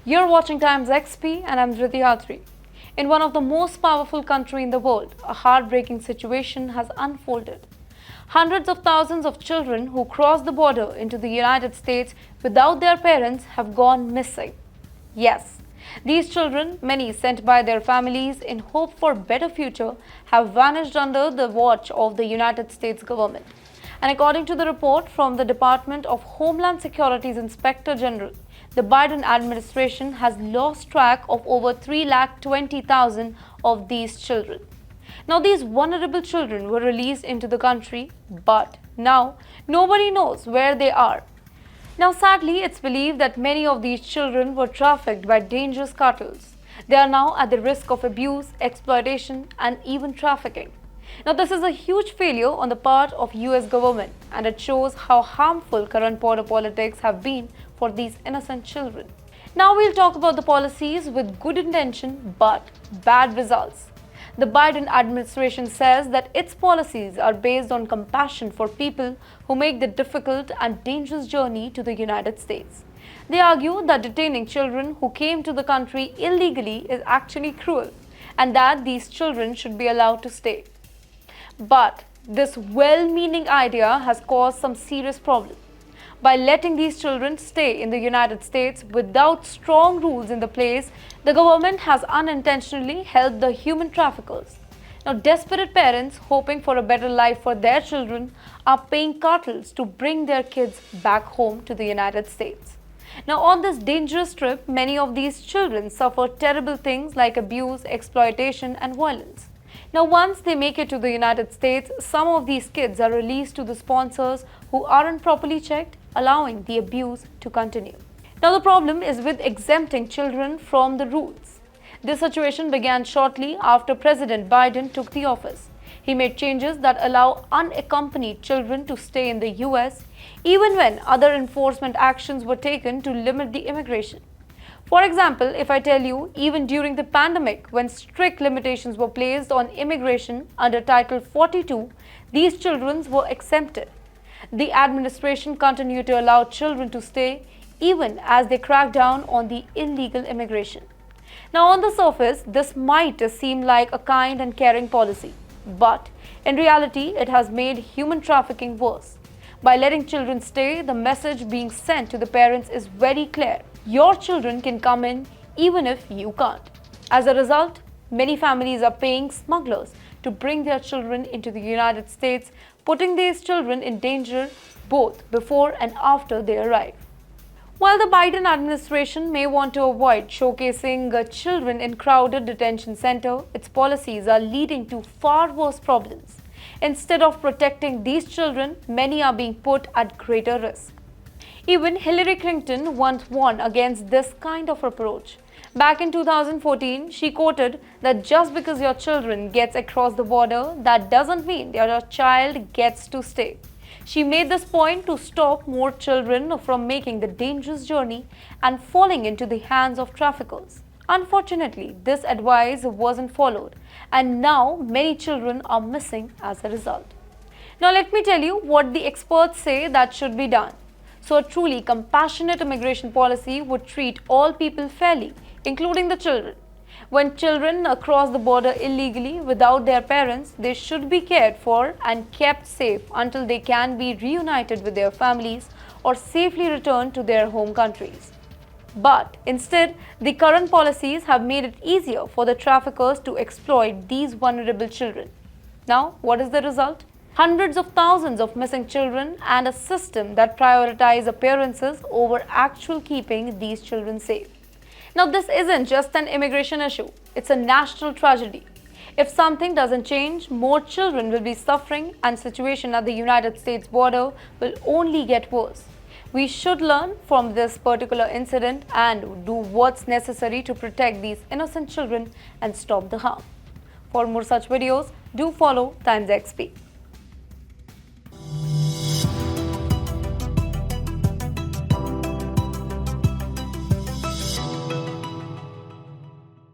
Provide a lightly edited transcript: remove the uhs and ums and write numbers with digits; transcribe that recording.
You're watching Times XP and I'm Dhriti Hatri. In one of the most powerful countries in the world, a heartbreaking situation has unfolded. Hundreds of thousands of children who cross the border into the United States without their parents have gone missing. Yes, these children, many sent by their families in hope for a better future, have vanished under the watch of the United States government. And according to the report from the Department of Homeland Security's Inspector General, the Biden administration has lost track of over 320,000 of these children. Now, these vulnerable children were released into the country, but now nobody knows where they are. Now, sadly, it's believed that many of these children were trafficked by dangerous cartels. They are now at the risk of abuse, exploitation, and even trafficking. Now, this is a huge failure on the part of US government, and it shows how harmful current border politics have been for these innocent children. Now we'll talk about the policies with good intention but bad results. The Biden administration says that its policies are based on compassion for people who make the difficult and dangerous journey to the United States. They argue that detaining children who came to the country illegally is actually cruel and that these children should be allowed to stay. But this well-meaning idea has caused some serious problems. By letting these children stay in the United States without strong rules in the place, the government has unintentionally helped the human traffickers. Now, desperate parents hoping for a better life for their children are paying cartels to bring their kids back home to the United States. Now, on this dangerous trip, many of these children suffer terrible things like abuse, exploitation, and violence. Now, once they make it to the United States, some of these kids are released to the sponsors who aren't properly checked, allowing the abuse to continue. Now, the problem is with exempting children from the rules. This situation began shortly after President Biden took the office. He made changes that allow unaccompanied children to stay in the US, even when other enforcement actions were taken to limit the immigration. For example, if I tell you, even during the pandemic, when strict limitations were placed on immigration under Title 42, these children were exempted. The administration continued to allow children to stay even as they cracked down on the illegal immigration. Now, on the surface, this might seem like a kind and caring policy, but in reality, it has made human trafficking worse. By letting children stay, the message being sent to the parents is very clear. Your children can come in even if you can't. As a result, many families are paying smugglers to bring their children into the United States, putting these children in danger both before and after they arrive. While the Biden administration may want to avoid showcasing children in crowded detention centers, its policies are leading to far worse problems. Instead of protecting these children, many are being put at greater risk. Even Hillary Clinton once warned against this kind of approach. Back in 2014, she quoted that just because your children gets across the border, that doesn't mean that your child gets to stay. She made this point to stop more children from making the dangerous journey and falling into the hands of traffickers. Unfortunately, this advice wasn't followed, and now many children are missing as a result. Now, let me tell you what the experts say that should be done. So, a truly compassionate immigration policy would treat all people fairly, including the children. When children cross the border illegally without their parents, they should be cared for and kept safe until they can be reunited with their families or safely returned to their home countries. But instead, the current policies have made it easier for the traffickers to exploit these vulnerable children. Now, what is the result? Hundreds of thousands of missing children and a system that prioritizes appearances over actual keeping these children safe. Now, this isn't just an immigration issue, it's a national tragedy. If something doesn't change, more children will be suffering and the situation at the United States border will only get worse. We should learn from this particular incident and do what's necessary to protect these innocent children and stop the harm. For more such videos, do follow Times XP.